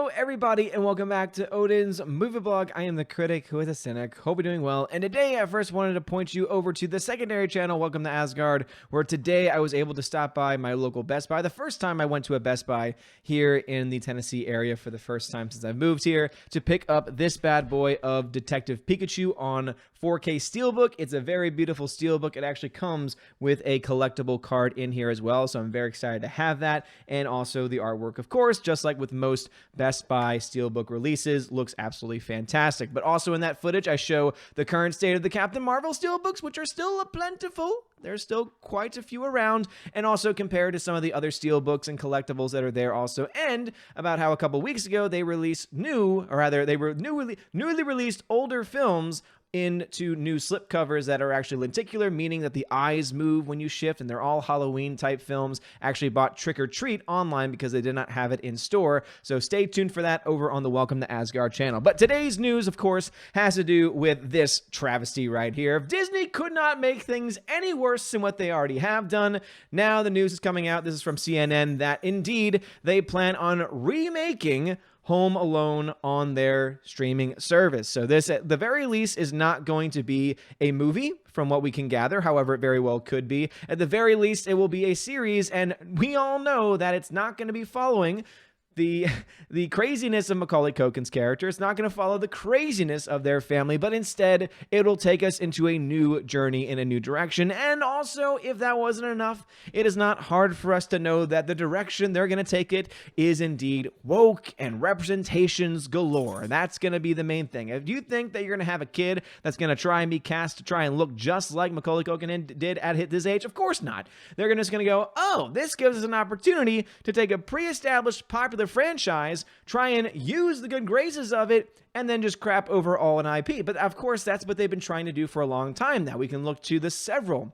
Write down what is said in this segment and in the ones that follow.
Hello, everybody, and welcome back to Odin's Movie Blog. I am the critic who is a cynic. Hope you're doing well. And today, I first wanted to point you over to the secondary channel, Welcome to Asgard, where today I was able to stop by my local Best Buy. The first time I went to a Best Buy here in the Tennessee area for the first time since I moved here to pick up this bad boy of Detective Pikachu on 4K Steelbook. It's a very beautiful Steelbook. It actually comes with a collectible card in here as well, so I'm very excited to have that. And also the artwork, of course, just like with most Best Buy Steelbook releases, looks absolutely fantastic. But also in that footage, I show the current state of the Captain Marvel Steelbooks, which are still plentiful. There's still quite a few around, and also compared to some of the other Steelbooks and collectibles that are there also, and about how a couple weeks ago they released newly released older films into new slipcovers that are actually lenticular, meaning that the eyes move when you shift, and they're all Halloween type films. Actually bought Trick or Treat online because they did not have it in store, so stay tuned for that over on the Welcome to Asgard channel. But today's news, of course, has to do with this travesty right here. Disney could not make things any worse than what they already have done. Now the news is coming out, this is from CNN, that indeed they plan on remaking Home Alone on their streaming service. So this, at the very least, is not going to be a movie from what we can gather. However, it very well could be. At the very least, it will be a series, and we all know that it's not going to be following the craziness of Macaulay Culkin's character. It's not going to follow the craziness of their family, but instead it'll take us into a new journey in a new direction. And also, if that wasn't enough, it is not hard for us to know that the direction they're going to take it is indeed woke and representations galore. That's going to be the main thing. If you think that you're going to have a kid that's going to try and be cast to try and look just like Macaulay Culkin did at his age, of course not. They're just going to go, oh, this gives us an opportunity to take a pre-established popular franchise, try and use the good graces of it, and then just crap over all an IP. But of course, that's what they've been trying to do for a long time now. We can look to the several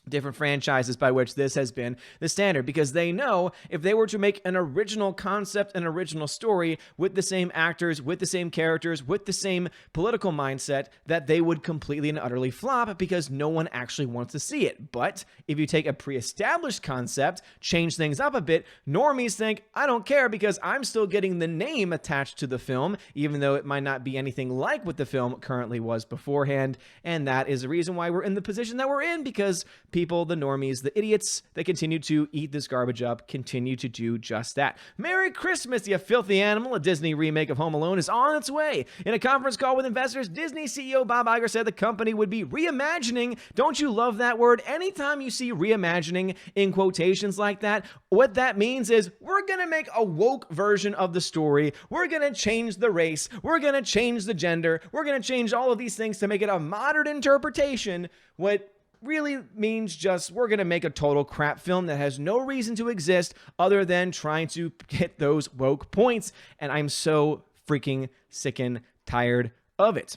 different franchises by which this has been the standard, because they know if they were to make an original concept, an original story with the same actors, with the same characters, with the same political mindset, that they would completely and utterly flop because no one actually wants to see it. But if you take a pre-established concept, change things up a bit, normies think, I don't care because I'm still getting the name attached to the film, even though it might not be anything like what the film currently was beforehand. And that is the reason why we're in the position that we're in, because people, the normies, the idiots, they continue to eat this garbage up, continue to do just that. Merry Christmas, you filthy animal. A Disney remake of Home Alone is on its way. In a conference call with investors, Disney CEO Bob Iger said the company would be reimagining. Don't you love that word? Anytime you see reimagining in quotations like that, what that means is we're going to make a woke version of the story. We're going to change the race. We're going to change the gender. We're going to change all of these things to make it a modern interpretation. What really means just we're going to make a total crap film that has no reason to exist other than trying to get those woke points. And I'm so freaking sick and tired of it.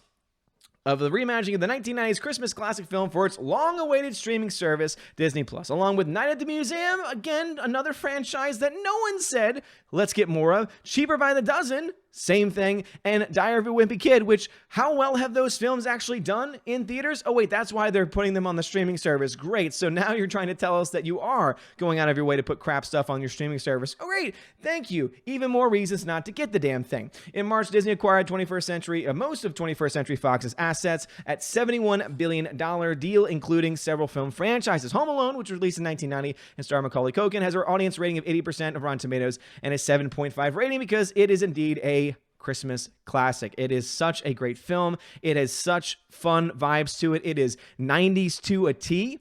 Of the reimagining of the 1990s Christmas classic film for its long-awaited streaming service, Disney+. Along with Night at the Museum, again, another franchise that no one said, let's get more of. Cheaper by the Dozen, same thing, and Diary of a Wimpy Kid, which, how well have those films actually done in theaters? Oh wait, that's why they're putting them on the streaming service. Great, so now you're trying to tell us that you are going out of your way to put crap stuff on your streaming service. Oh great, thank you. Even more reasons not to get the damn thing. In March, Disney acquired most of 21st Century Fox's assets at $71 billion deal, including several film franchises. Home Alone, which was released in 1990 and starred Macaulay Culkin, has an audience rating of 80% of Rotten Tomatoes and a 7.5 rating because it is indeed a Christmas classic. It is such a great film. It has such fun vibes to it. It is 90s to a T.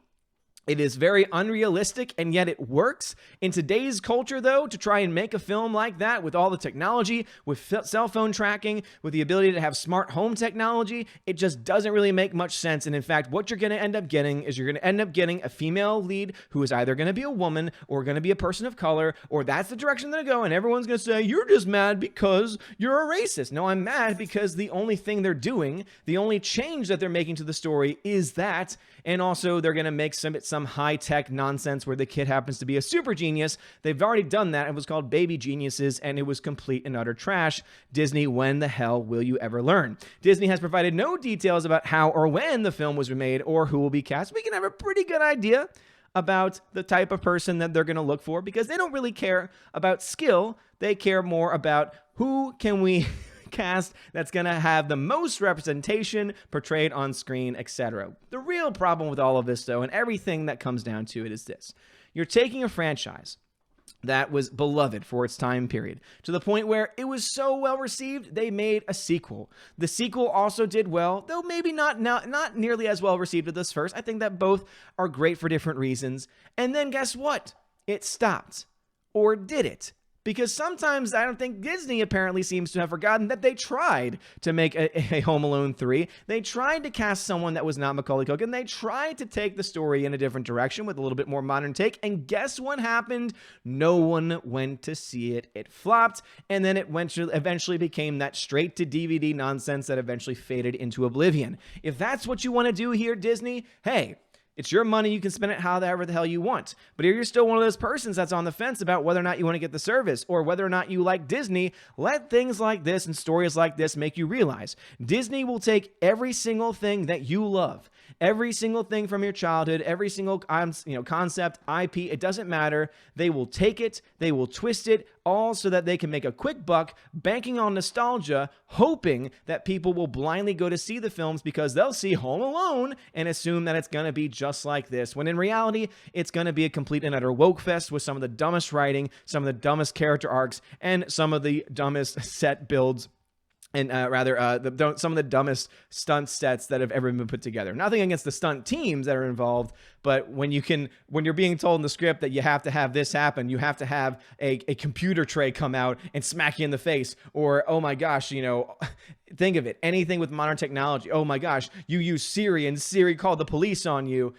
It is very unrealistic, and yet it works. In today's culture, though, to try and make a film like that with all the technology, with cell phone tracking, with the ability to have smart home technology, it just doesn't really make much sense. And in fact, what you're going to end up getting is you're going to end up getting a female lead who is either going to be a woman or going to be a person of color, or that's the direction they're going to go, and everyone's going to say, you're just mad because you're a racist. No, I'm mad because the only thing they're doing, the only change that they're making to the story is that, and also they're going to make some high-tech nonsense where the kid happens to be a super genius. They've already done that. It was called Baby Geniuses, and it was complete and utter trash. Disney, when the hell will you ever learn? Disney has provided no details about how or when the film was remade or who will be cast. We can have a pretty good idea about the type of person that they're going to look for because they don't really care about skill. They care more about Who can we cast that's going to have the most representation portrayed on screen, etc.? The real problem with all of this, though, and everything that comes down to it is this. You're taking a franchise that was beloved for its time period, to the point where it was so well received, they made a sequel. The sequel also did well, though maybe not nearly as well received as this first. I think that both are great for different reasons. And then guess what? It stopped. Or did it? Because sometimes I don't think Disney apparently seems to have forgotten that they tried to make a Home Alone 3. They tried to cast someone that was not Macaulay Culkin. They tried to take the story in a different direction with a little bit more modern take. And guess what happened? No one went to see it. It flopped. And then it eventually became that straight to DVD nonsense that eventually faded into oblivion. If that's what you want to do here, Disney, hey, it's your money. You can spend it however the hell you want. But if you're still one of those persons that's on the fence about whether or not you want to get the service or whether or not you like Disney, let things like this and stories like this make you realize Disney will take every single thing that you love, every single thing from your childhood, every single concept, IP, it doesn't matter. They will take it, they will twist it, all so that they can make a quick buck, banking on nostalgia, hoping that people will blindly go to see the films because they'll see Home Alone and assume that it's going to be just like this, when in reality, it's going to be a complete and utter woke fest with some of the dumbest writing, some of the dumbest character arcs, and some of the dumbest set builds. And some of the dumbest stunt sets that have ever been put together. Nothing against the stunt teams that are involved, but when you're being told in the script that you have to have this happen, you have to have a computer tray come out and smack you in the face, or oh my gosh, think of it, anything with modern technology. Oh my gosh, you use Siri and Siri called the police on you.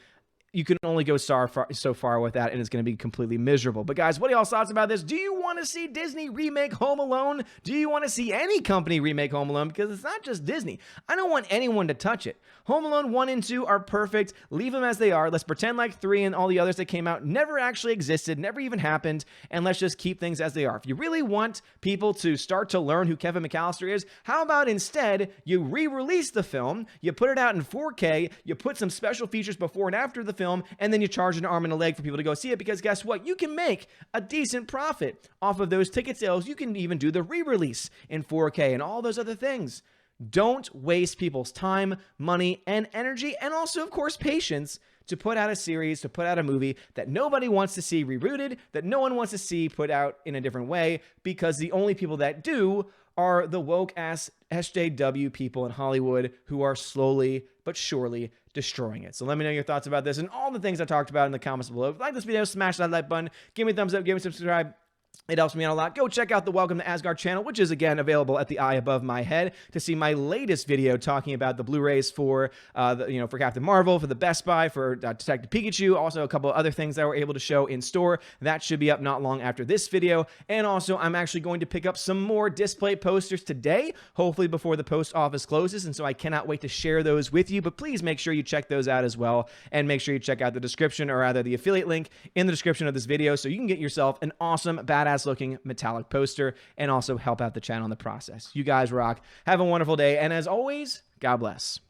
You can only go so far with that, and it's going to be completely miserable. But guys, what are y'all's thoughts about this? Do you want to see Disney remake Home Alone? Do you want to see any company remake Home Alone? Because it's not just Disney. I don't want anyone to touch it. Home Alone 1 and 2 are perfect. Leave them as they are. Let's pretend like 3 and all the others that came out never actually existed, never even happened, and let's just keep things as they are. If you really want people to start to learn who Kevin McAllister is, how about instead you re-release the film, you put it out in 4K, you put some special features before and after the film, and then you charge an arm and a leg for people to go see it, because guess what? You can make a decent profit off of those ticket sales. You can even do the re-release in 4K and all those other things. Don't waste people's time, money, and energy, and also, of course, patience to put out a series, to put out a movie that nobody wants to see rebooted, that no one wants to see put out in a different way, because the only people that do are the woke-ass SJW people in Hollywood who are slowly but surely destroying it. So let me know your thoughts about this and all the things I talked about in the comments below. If you like this video, smash that like button, give me a thumbs up, give me a subscribe. It helps me out a lot. Go check out the Welcome to Asgard channel, which is, again, available at the eye above my head, to see my latest video talking about the Blu-rays for Captain Marvel, for the Best Buy, for Detective Pikachu, also a couple of other things that we're able to show in store. That should be up not long after this video. And also, I'm actually going to pick up some more display posters today, hopefully before the post office closes, and so I cannot wait to share those with you. But please make sure you check those out as well, and make sure you check out the description, or rather the affiliate link in the description of this video, so you can get yourself an awesome, badass looking metallic poster and also help out the channel in the process. You guys rock. Have a wonderful day. And as always, God bless.